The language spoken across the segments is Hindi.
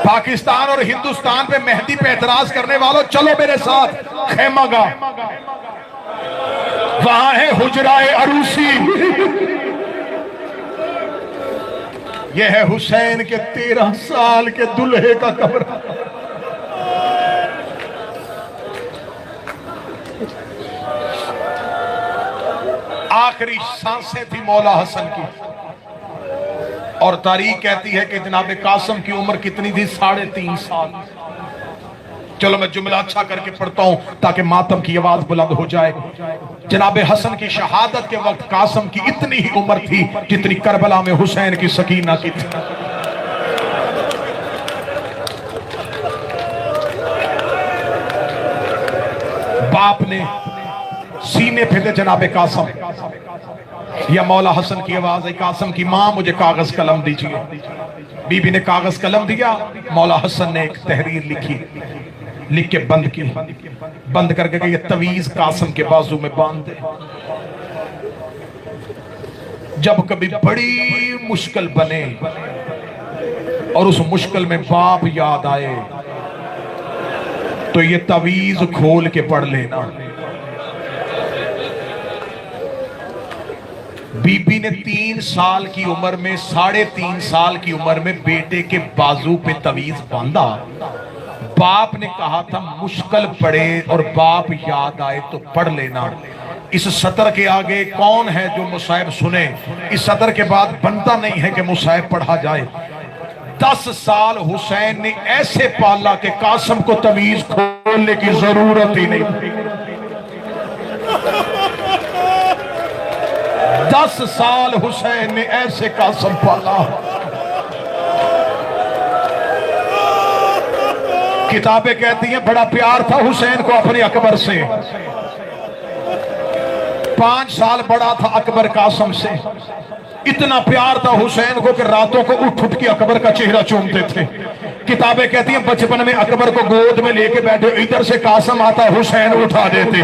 पाकिस्तान और हिंदुस्तान पे मेहंदी पे एतराज करने वालों, चलो मेरे साथ खेमागा, वहां है हुजराए अरूसी। यह है हुसैन के 13 साल के दुल्हे का कमरा। आखिरी सांसें थी मौला हसन की, और तारीख कहती है कि जनाब कासिम की उम्र कितनी थी? 3.5 साल। चलो मैं जुमला अच्छा करके पढ़ता हूं ताकि मातम की आवाज बुलंद हो जाए। जनाब हसन की शहादत के वक्त कासिम की इतनी ही उम्र थी जितनी करबला में हुसैन की सकीना की थी। बाप ने सीने पे दे जनाब कासिम, या मौला हसन की आवाज है, कासिम की मां मुझे कागज कलम दीजिए। बीबी ने कागज कलम दिया, मौला हसन ने एक तहरीर लिखी, लिख के बंद की, बंद करके ये तवीज कासिम के बाजू में बांध दे। जब कभी बड़ी मुश्किल बने और उस मुश्किल में बाप याद आए तो ये तवीज खोल के पढ़ लेना। बीबी ने 3 साल की उम्र में, 3.5 साल की उम्र में बेटे के बाजू पे तवीज बांधा। बाप ने कहा था मुश्किल पड़े और बाप याद आए तो पढ़ लेना। इस सतर के आगे कौन है जो मुसाहिब सुने? इस सतर के बाद बनता नहीं है कि मुसाहिब पढ़ा जाए। 10 साल हुसैन ने ऐसे पाला कि कासिम को तवीज खोलने की जरूरत ही नहीं थी। 10 साल हुसैन ने ऐसे कासिम पाला। किताबें कहती हैं बड़ा प्यार था हुसैन को अपने अकबर से। 5 साल बड़ा था अकबर कासिम से। इतना प्यार था हुसैन को कि रातों को उठ उठ के अकबर का चेहरा चूमते थे। किताबें कहती हैं बचपन में अकबर को गोद में लेके बैठे, इधर से कासिम आता हुसैन उठा देते।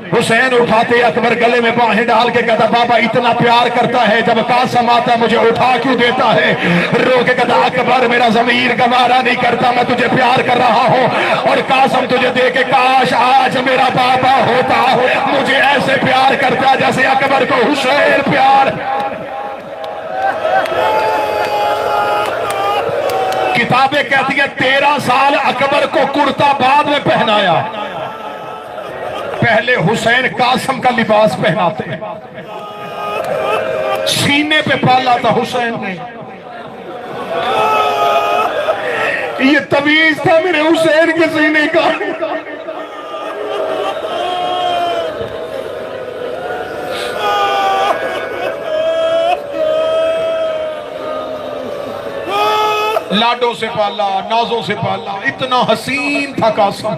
हुसैन उठाते अकबर गले में बाहें डाल के कहता बाबा इतना प्यार करता है, जब कासिम आता मुझे उठा क्यों देता है? रो के कहता अकबर मेरा ज़मीर गवारा नहीं करता, मैं तुझे प्यार कर रहा हूँ और कासिम तुझे दे के काश आज मेरा बाबा होता, मुझे ऐसे प्यार करता जैसे अकबर को हुसैन प्यार। किताबें कहती है 13 साल अकबर को कुर्ता बाद में पहनाया, पहले हुसैन कासिम का लिबास पहनाते हैं। सीने पे पाला था हुसैन ने। ये तवीज था मेरे हुसैन के सीने का। लाडों से पाला, नाजों से पाला, इतना हसीन था कासिम।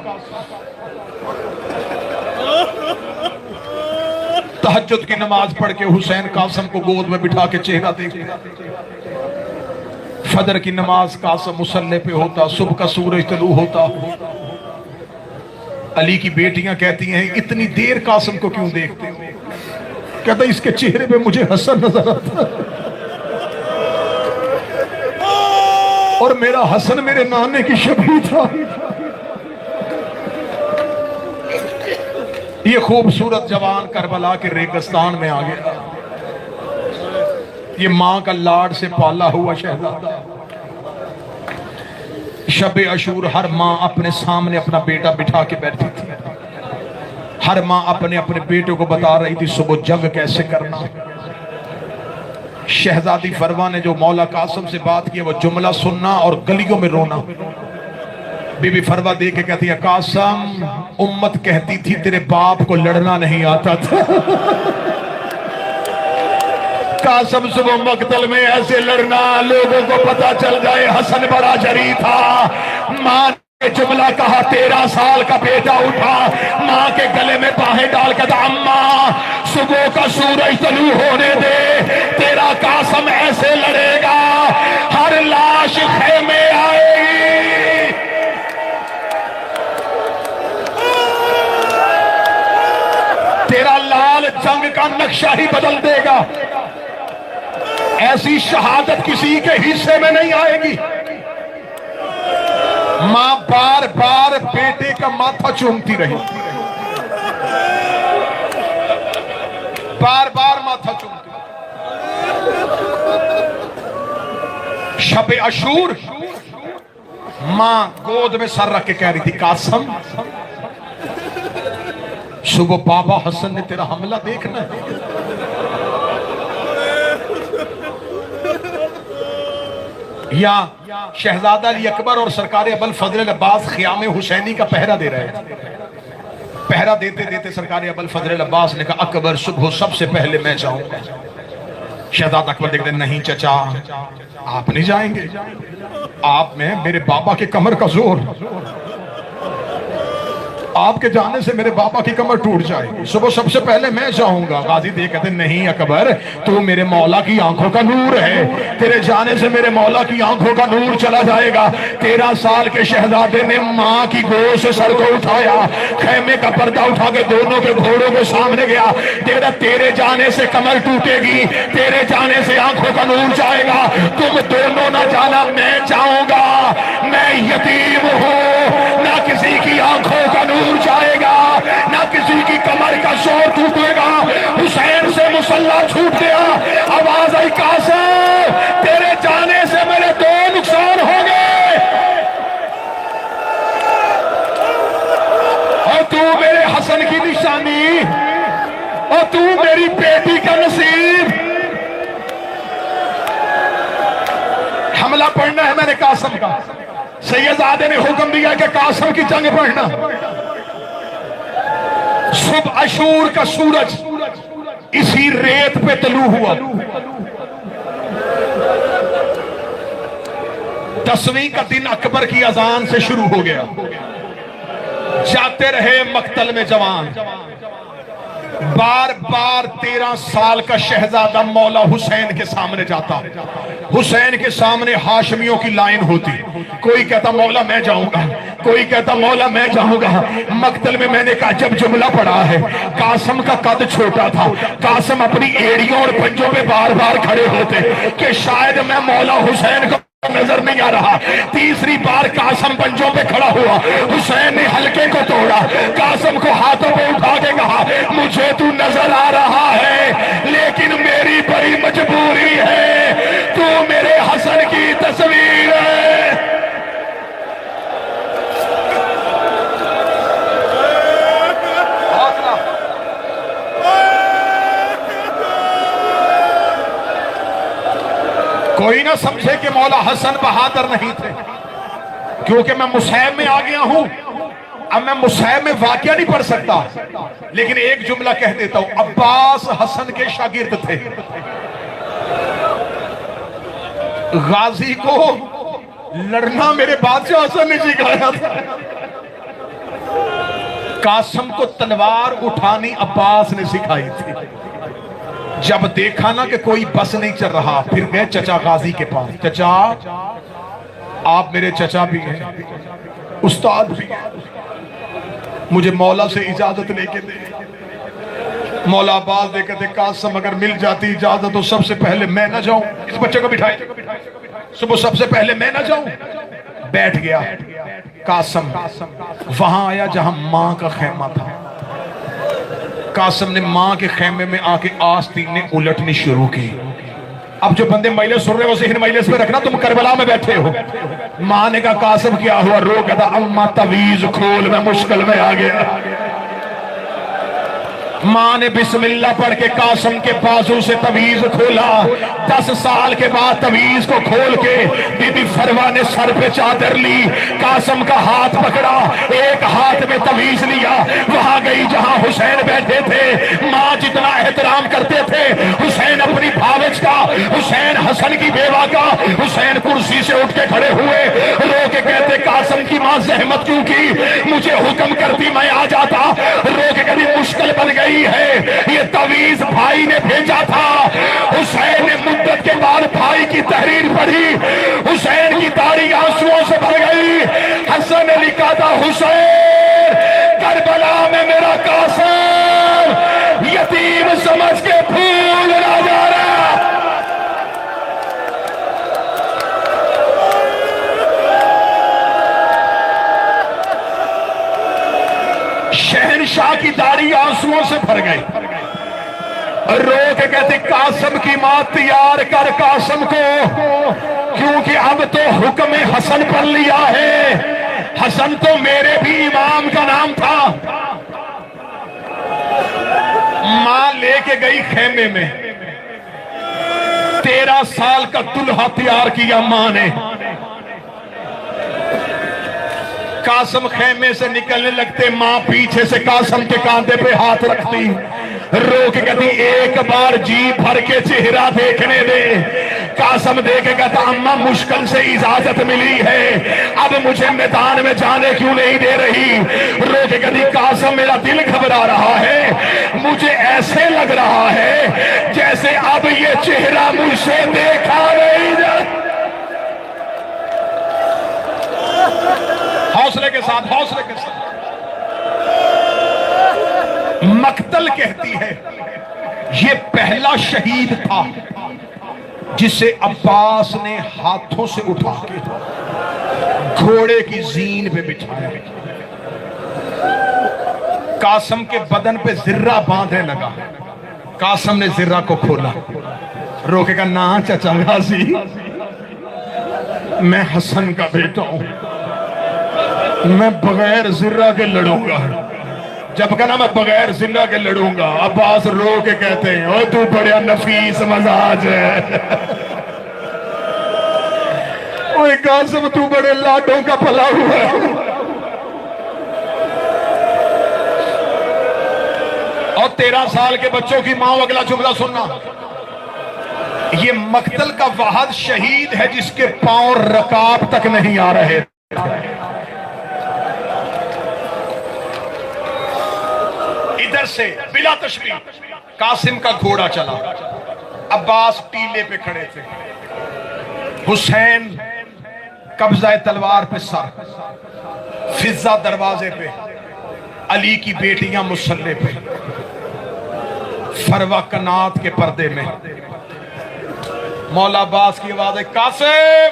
तहज्जुद की नमाज पढ़ के हुसैन कासिम को गोद में बिठा के चेहरा देखे। फजर की नमाज कासिम मुसल्ले पे होता, सुबह का सूरज तलू होता। अली की बेटियां कहती हैं इतनी देर कासिम को क्यों देखते हो? कहता इसके चेहरे पे मुझे हसन नजर आता और मेरा हसन मेरे नाने की शबीह था। ये खूबसूरत जवान करबला के रेगिस्तान में आ गया। ये मां का लाड से पाला हुआ शहजादा। शब अशूर हर मां अपने सामने अपना बेटा बिठा के बैठी थी। हर मां अपने अपने बेटे को बता रही थी सुबह जंग कैसे करना। शहजादी फरवा ने जो मौला कासिम से बात की वो जुमला सुनना और गलियों में रोना। बीबी फरवा दे के कहती है कासिम उम्मत कहती थी तेरे बाप को लड़ना नहीं आता था। कासिम सुबह मकतल में ऐसे लड़ना लोगों को पता चल जाए हसन बड़ा जरी था। मां ने जुमला कहा 13 साल का बेटा उठा, मां के गले में बाहें डाल के अम्मा सुबह का सूरज तलू होने दे, तेरा कासिम ऐसे लड़ेगा हर लाश खेमे आएगी। तेरा लाल जंग का नक्शा ही बदल देगा। ऐसी शहादत किसी के हिस्से में नहीं आएगी। मां बार बार बेटे का माथा चूमती रही, बार बार माथा चूमती। शबे अशूर मां गोद में सर रख के कह रही थी, कासम सुबह बाबा हसन ने तेरा हमला देखना है। या शहजादा अली अकबर और सरकार अबुल फजल अब्बास ख़ियाम हुसैनी का पहरा दे रहे हैं। पहरा देते देते सरकार अबुल फजल अब्बास ने कहा, अकबर सुबह सबसे पहले मैं जाऊंगा। शहजादा अकबर देखते, नहीं चचा आप नहीं जाएंगे, आप में मेरे बाबा के कमर का जोर, आपके जाने से मेरे बाबा की कमर टूट जाएगी, सुबह सबसे पहले मैं जाऊंगा। गाजी दे कहते, नहीं अकबर तू मेरे मौला की आंखों का नूर है, तेरे जाने से मेरे मौला की आंखों का नूर चला जाएगा। 13 साल के शहजादे ने मां की गोद से सर को उठाया, खेमे का पर्दा उठा के दोनों के घोड़ों के सामने गया। देखा तेरे जाने से कमर टूटेगी, तेरे जाने से आंखों का नूर जाएगा, तुम दोनों ना जाना, मैं जाऊंगा। मैं यतीम हूं, ना किसी की आंखों का नूर जाएगा, ना किसी की कमर का जोर टूटेगा। हुसैन से मुसल्ला छूट गया, आवाज आई, कासिम तेरे जाने से मेरे 2 नुकसान हो गए, और तू मेरे हसन की निशानी, और तू मेरी बेटी का नसीब। हमला पढ़ना है मैंने कासिम का, सैयदजादे ने हुक्म दिया कि कासिम की जंग पढ़ना। सुबह अशूर का सूरज इसी रेत पे तलू हुआ। 10वीं का दिन अकबर की अजान से शुरू हो गया। जाते रहे मक्तल में जवान, बार बार 13 साल का शहजादा मौला हुसैन के सामने जाता। हुसैन के सामने हाशमियों की लाइन होती, कोई कहता मौला मैं जाऊंगा, कोई कहता मौला मैं जाऊंगा। मक्तल में मैंने कहा जब जुमला पड़ा है, कासिम का कद छोटा था, कासिम अपनी एड़ियों और पंजों पे बार बार खड़े होते कि शायद मैं मौला हुसैन को नजर नहीं आ रहा। तीसरी बार कासिम पंजों पे खड़ा हुआ, हुसैन ने हल्के को तोड़ा, कासिम को हाथों पे उठा के कहा, मुझे तू नजर आ रहा है लेकिन मेरी बड़ी मजबूरी है, तू मेरे हसन की तस्वीर है। कोई ना समझे कि मौला हसन बहादुर नहीं थे, क्योंकि मैं मुसैब में आ गया हूं। अब मैं मुसैब में वाकया नहीं पढ़ सकता, लेकिन एक जुमला कह देता हूं, अब्बास हसन के शागिर्द थे। गाजी को लड़ना मेरे बादशाह हसन ने सिखाया था। कासिम को तलवार उठानी अब्बास ने सिखाई थी। जब देखा ना कि कोई बस नहीं चल रहा, फिर गए चचा गाजी के पास, चचा आप मेरे चचा भी हैं, उस्ताद भी हैं, मुझे मौला से इजाजत लेके दे। मौला अब्बास दे कहते, कासिम अगर मिल जाती इजाजत तो सबसे पहले मैं ना जाऊं, इस बच्चे को बिठाए, सुबह सबसे पहले मैं ना जाऊं। बैठ गया कासिम, वहां आया जहां मां का खेमा था। कासिम ने मां के खेमे में आके आस्तीन ने उलटनी शुरू की। अब जो बंदे मजलिस सुन रहे हो ज़हन मजलिस में रखना, तुम करबला में बैठे हो। मां ने कहा कासिम क्या हुआ? रो कहता अम्मा तवीज खोल, मैं मुश्किल में आ गया। मां ने बिस्मिल्लाह पढ़ के कासिम के बाजू से तवीज खोला। 10 साल के बाद तवीज को खोल के बीबी फरवा ने सर पे चादर ली, कासिम का हाथ पकड़ा, एक हाथ में तवीज लिया, वहां गई जहां हुसैन बैठे थे। मां जितना एहतराम करते थे हुसैन अपनी भावज का, हुसैन हसन की बेवा का, हुसैन कुर्सी से उठ के खड़े हुए, रो के कहते कासिम की मां जहमत क्यों की, मुझे हुक्म करती मैं आ जाता। रो के कहती मुश्किल बन गई है, ये तवीज भाई ने भेजा था। हुसैन ने मुद्दत के बाद भाई की तहरीर पढ़ी, हुसैन की दाढ़ी आंसुओं से भर गई। हसन ने लिखा था हुसैन करबला में मेरा कासिम यतीम समझ के फूल ना जा रहा। शहनशाह की दाढ़ी आंसुओं से भर गई। रो के कहते कासम की मां तैयार कर कासम को, क्योंकि अब तो हुक्म हसन पर लिया है। हसन तो मेरे भी इमाम का नाम था। मां लेके गई खेमे में, 13 साल का दुल्हा तैयार किया मां ने। कासम खेमे से निकलने लगते, मां पीछे से कासम के कांधे पे हाथ रखती, रो के कहती एक बार जी भर के चेहरा देखने दे। कासम दे के कहता अम्मा मुश्किल से इजाजत मिली है, अब मुझे मैदान में जाने क्यों नहीं दे रही। रो के कहती कासम मेरा दिल घबरा रहा है, मुझे ऐसे लग रहा है जैसे अब ये चेहरा मुझसे देखा नहीं जाता। हौसले के साथ, हौसले के साथ। मक्तल कहती है ये पहला शहीद था जिसे अब्बास ने हाथों से उठा के घोड़े की जीन पे बिठाया। कासम के बदन पे जिर्रा बांधने लगा। कासम ने जिर्रा को खोला, रोके का ना चचा गाजी, मैं हसन का बेटा हूं, मैं बगैर जिर्रा के लड़ूंगा। जब कहना मैं बगैर जिर्रा के लड़ूंगा, अब्बास रो के कहते हैं ओ तू बड़ा नफीस मजाज है, ओए कासम तू बड़े लाडों का पला हुआ है। और 13 साल के बच्चों की मां, अगला जुमला सुनना, ये मक्तल का वाहद शहीद है जिसके पांव रकाब तक नहीं आ रहे। इधर से बिला तशबीह कासिम का घोड़ा चला, अब्बास टीले पे खड़े थे, हुसैन कब्जा तलवार पे सर, फिजा दरवाजे पे, अली की बेटियां मुसल्ले पे, फरवा कनात के पर्दे में। मौला अब्बास की आवाज है कासिम,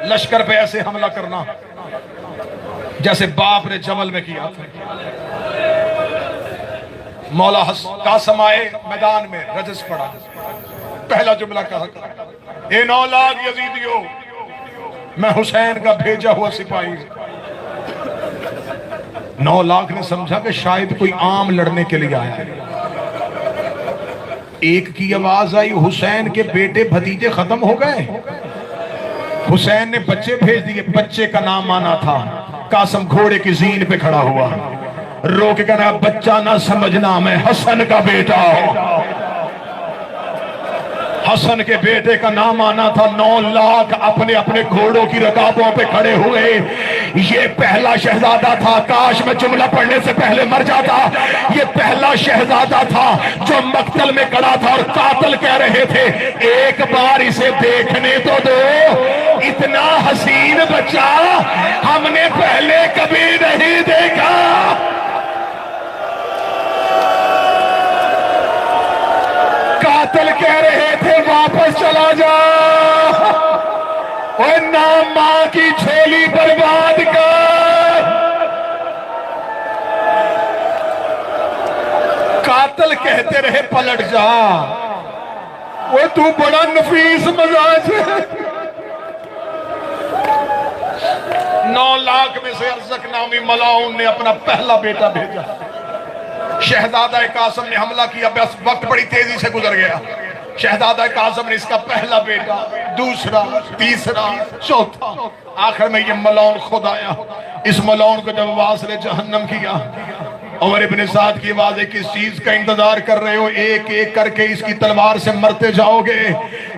लश्कर पे ऐसे हमला करना जैसे बाप ने जमल में किया था। मौला कासम आए मैदान में, रजस पड़ा, पहला जुमला कहा ए 9 लाख यजीदियों, मैं हुसैन का भेजा हुआ सिपाही। 9 लाख ने समझा कि शायद कोई आम लड़ने के लिए आया है। एक की आवाज आई हुसैन के बेटे भतीजे खत्म हो गए। हुसैन ने बच्चे भेज दिए, बच्चे का नाम आना था। कासम घोड़े की जीन पे खड़ा हुआ, रो के कहना बच्चा ना समझना मैं हसन का बेटा हूं। हसन के बेटे का नाम आना था। 9 लाख अपने अपने घोड़ों की रकाबों पे खड़े हुए। ये पहला शहजादा था, काश मैं जुमला पढ़ने से पहले मर जाता। ये पहला शहजादा था जो मक्तल में खड़ा था और कातिल कह रहे थे एक बार इसे देखने तो दो, इतना हसीन बच्चा हमने पहले कभी नहीं देखा। कातिल कह रहे थे वापस चला जा, और ना मां की झोली बर्बाद कर। कातिल कहते रहे पलट जा, वो तू बड़ा नफीस मजाज है। 9 लाख में से अरज़क नामी मलाउन ने अपना पहला बेटा भेजा। शहजादा कासम ने हमला किया, बस वक्त बड़ी तेजी से गुजर गया। शहजादा कासम ने इसका पहला बेटा, दूसरा, तीसरा, चौथा, आखिर में ये मलौन खुद आया। इस मलौन को जब वासले जहन्नम किया, उमर इब्ने साद की आवाज है किस चीज का इंतजार कर रहे हो, एक एक करके इसकी तलवार से मरते जाओगे,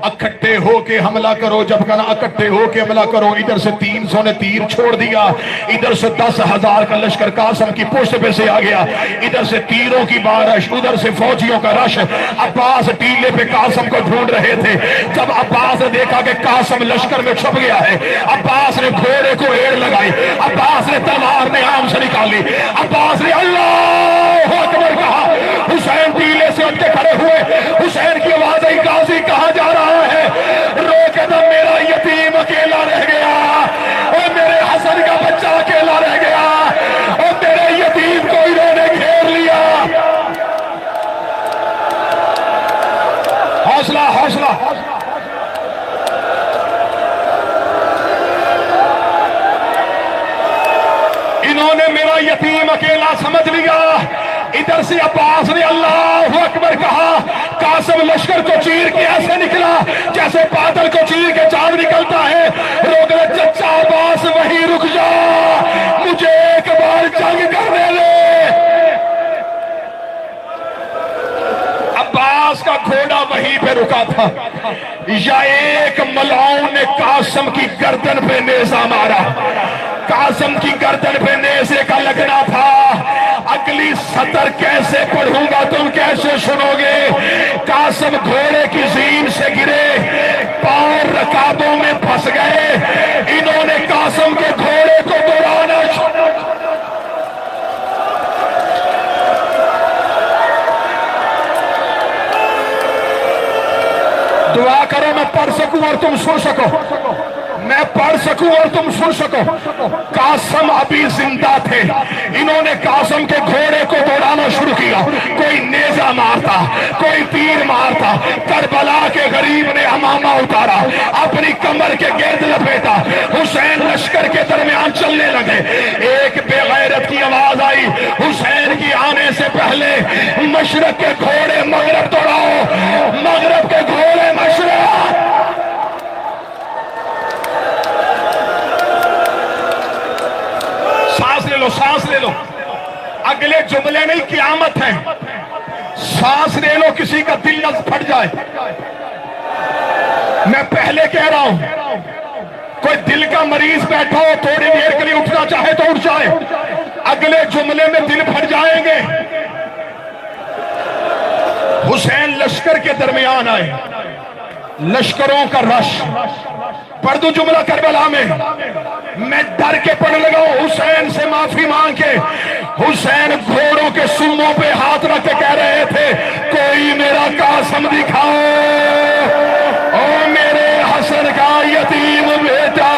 इकट्ठे होके हमला करो। जब कहना इकट्ठे होके हमला करो, इधर से 300 ने तीर छोड़ दिया, इधर से 10,000 का लश्कर कासम की पुष्ट पे से आ गया, इधर से तीरों की बारिश, उधर से फौजियों का रश। अब्बास टीले पे कासम को ढूंढ रहे थे। जब अब्बास ने देखा कि कासम लश्कर में छुप गया है, अब्बास ने घोड़े को एड़ लगाई, अब्बास ने तलवार ने आम से निकाली, अब्बास ने अल्लाह अकबर कहा। हुसैन टीले से उठ के खड़े हुए, हुसैन की आवाज आई गाजी कहां जा रहा है। रो के दम मेरा यतीम अकेला रह गया, और मेरे हसन का बच्चा अकेला रह गया, और मेरे यतीम इन्होंने मेरा यतीम अकेला समझ लिया। इधर से अब्बास ने अल्लाह अकबर कहा। कासिम लश्कर को चीर के ऐसे निकला जैसे बादल को चीर के चांद निकलता है। रोक ले चचा अब्बास, वहीं रुक जा, मुझे एक बार जंग करने दे। अब्बास का घोड़ा वहीं पे रुका था। या एक मलाउन ने कासिम की गर्दन पे नेजा मारा। कासिम की गर्दन पे नेज़े का लगना था। अगली सतर कैसे पढ़ूंगा तुम कैसे सुनोगे। कासिम घोड़े की जीन से गिरे, पांव रकाबों में फंस गए। इन्होंने कासिम के घोड़े को दौड़ाना शुरू। दुआ करो मैं पढ़ सकूं और तुम सुन सको, मैं पढ़ सकूं और तुम सुन सको। कासिम अभी जिंदा थे। इन्होंने कासिम के घोड़े को दौड़ाना शुरू किया। कोई नेजा मारता, कोई तीर मारता। करबला के गरीब ने अमामा उतारा, अपनी कमर के गिर्द लपेटा। हुसैन लश्कर के दरमियान चलने लगे। एक बेगैरत की आवाज आई, हुसैन की आने से पहले मशरक के घोड़े मगरब दौड़ाओ, मगरब के घोड़े मशरक। सांस ले लो, सांस ले लो। अगले जुमले में ही क़यामत है। सांस ले लो, किसी का दिल न फट जाए। मैं पहले कह रहा हूं, कोई दिल का मरीज बैठा हो, थोड़ी देर के लिए उठना चाहे तो उठ जाए। अगले जुमले में दिल फट जाएंगे। हुसैन लश्कर के दरमियान आए, लश्करों का रश। पढ़ दो जुमला करबला में। मैं डर के पढ़ने लगा हूं, हुसैन से माफी मांग के। हुसैन घोड़ों के सुम्मों पे हाथ रख के कह रहे थे, कोई मेरा कासिम दिखाओ, ओ मेरे हसन का यतीम बेटा।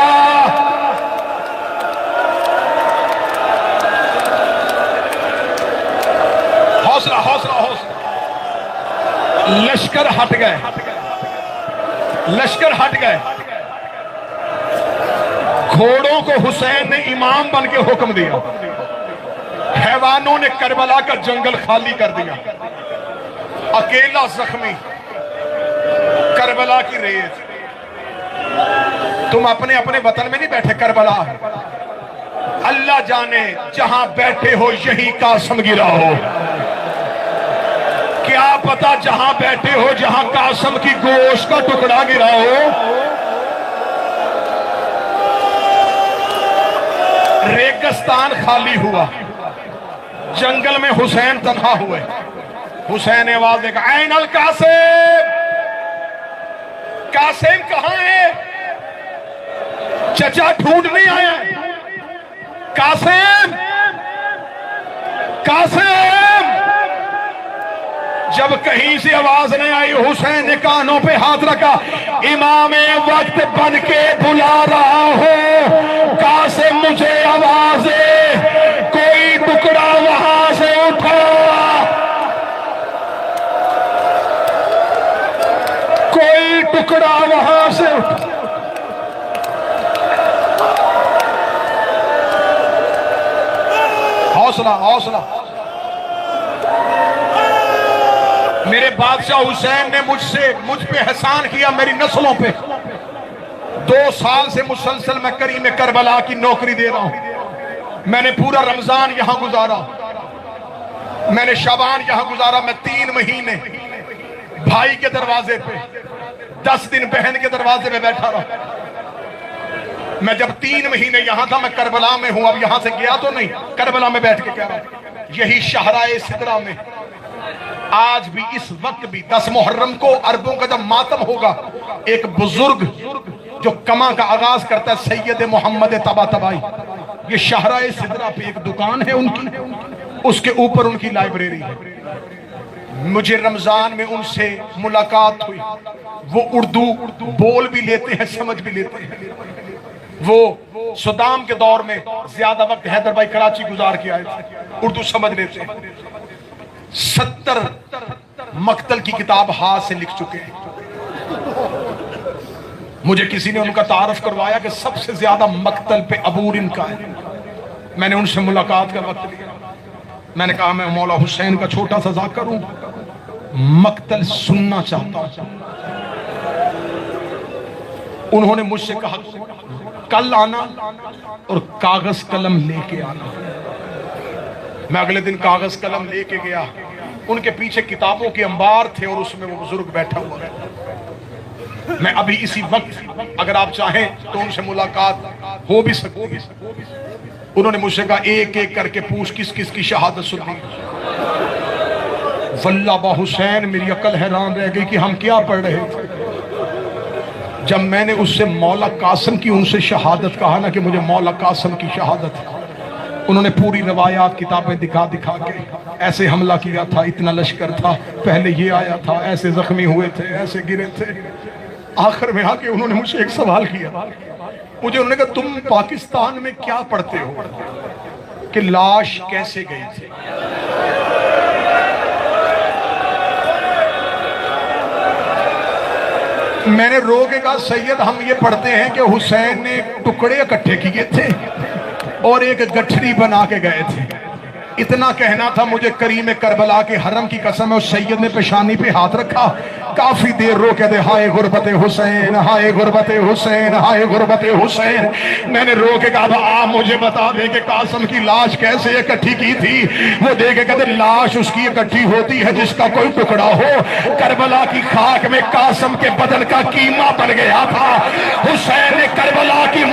हौसला हौसला हौसला। लश्कर हट गए, लश्कर हट गए। घोड़ों को हुसैन ने इमाम बन के हुक्म दिया। हैवानों ने करबला का जंगल खाली कर दिया। अकेला जख्मी, करबला की रेत। तुम अपने अपने वतन में नहीं बैठे, करबला अल्लाह जाने जहां बैठे हो यही कासिम गिरा हो। क्या पता जहां बैठे हो, जहां कासिम की गोश्त का टुकड़ा गिरा हो। रेगिस्तान खाली हुआ, जंगल में हुसैन तन्हा हुए। हुसैन ने आवाज देखा, ऐनल कासिम, कासिम कहां है? चचा ढूंढ नहीं आया। कासिम, कासिम। जब कहीं से आवाज नहीं आई, हुसैन ने कानों पे हाथ रखा। इमाम वक्त बन के बुला रहा हो, कासिम मुझे आवाज दे, कोई टुकड़ा वहां से उठा, कोई टुकड़ा वहां से उठा। हौसला हौसला। मेरे बादशाह हुसैन ने मुझ पे एहसान किया, मेरी नस्लों पे। 2 साल से मुसलसल मैं करीम करबला की नौकरी दे रहा हूं। मैंने पूरा रमजान यहां गुजारा, मैंने शबान यहां गुजारा। मैं 3 महीने भाई के दरवाजे पे, 10 दिन बहन के दरवाजे पे बैठा रहा। मैं जब 3 महीने यहां था, मैं करबला में हूं। अब यहां से गया तो नहीं, करबला में बैठ के कह रहा हूं। यही शाहराए सिदरा में आज भी, इस वक्त भी 10 मुहर्रम को अरबों का जब मातम होगा, एक बुजुर्ग जो कमा का आगाज करता है, सैयद मोहम्मद तबा तबाई, ये शाहराए सिदरा पे एक दुकान है उनकी, उसके ऊपर उनकी लाइब्रेरी है। मुझे रमजान में उनसे मुलाकात हुई। वो उर्दू बोल भी लेते हैं, समझ भी लेते हैं। वो सद्दाम के दौर में ज्यादा वक्त हैदर भाई कराची गुजार के आए थे, उर्दू समझ लेते हैं। 70 मक्तल की किताब हाथ से लिख चुके हैं। मुझे किसी ने उनका तारफ करवाया कि सबसे ज्यादा मक्तल पे अबूर इनका है। मैंने उनसे मुलाकात का वक्त लिया। मैंने कहा मैं मौला हुसैन का छोटा सा ज़ाकिर हूं, मक्तल सुनना चाहता हूं। उन्होंने मुझसे कहा कल आना और कागज कलम लेके आना। मैं अगले दिन कागज कलम लेके गया। उनके पीछे किताबों के अंबार थे और उसमें वो बुजुर्ग बैठा हुआ है। मैं अभी इसी वक्त अगर आप चाहें तो उनसे मुलाकात हो भी सकती है। उन्होंने मुझसे कहा एक एक करके पूछ किस किस की शहादत सुनी। वल्लाह हुसैन, मेरी अकल हैरान रह गई कि हम क्या पढ़ रहे थे। जब मैंने उससे मौला कासिम की उनसे शहादत कहा ना कि मुझे मौला कासिम की शहादत है, उन्होंने पूरी रवायात किताबें दिखा दिखा के ऐसे हमला किया था, इतना लश्कर था, पहले ये आया था, ऐसे जख्मी हुए थे, ऐसे गिरे थे। आखिर में आके उन्होंने मुझे एक सवाल किया। मुझे उन्होंने कहा तुम पाकिस्तान में क्या पढ़ते हो कि लाश कैसे गई थी। मैंने रो के कहा सैयद हम ये पढ़ते हैं कि हुसैन ने टुकड़े इकट्ठे किए थे और एक गठरी बना के गए थे। इतना कहना था मुझे करीम करबला के हरम की कसम है। उस सैयद ने पेशानी पे हाथ रखा, काफी देर रो के दे हाय गुरबत हुसैन, हाय गुरबत हुसैन, हाय गुरबत हुसैन। मैंने रो के कहा आप मुझे बता दे कि कासिम की लाश कैसे इकट्ठी की थी। वो दे के कहते लाश उसकी इकट्ठी होती है जिसका कोई टुकड़ा हो। करबला की खाक में कासिम के बदन का कीमा बन गया था। हुसैन ने करबला की